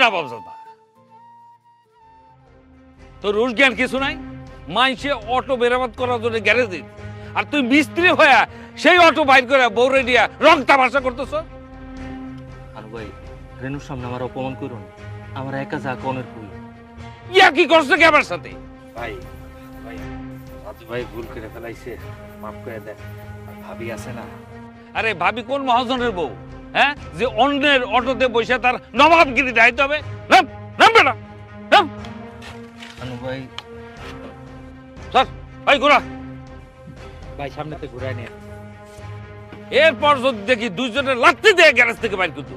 নবাবজাদা তোর রুশ জ্ঞান কিছু নাই মাইসে অটো মেরামত করার জন্য গ্যারেজ দিন আর তুই মিস্ত্রি হয়ে সেই অটো বাইর করে বউরে দিয়া রং তামাশা করতেছ আর ভাই রেনুর সামনে আমার অপমান করুন আমার একা যা কনের ভুল ইয়া কি করছে কি আমার সাথে ভাই ভাই রাজু ভাই ভুল করে ফেলাইছে মাফ করে দেন ভাবি আছে না আরে ভাবি কোন মহাজনের বউ হ্যাঁ যে অন্যের অটোতে বসে তার নবাবগিরি দায়িত্ব হবে নাম নাম বেটা নাম আনু ভাই স্যার ভাই ঘোরা ভাই সামনেতে ঘুরায় নিয়ে এরপর যদি দেখি দুইজনের লাত্তি দিয়ে গ্যারেজ থেকে বাইর করতো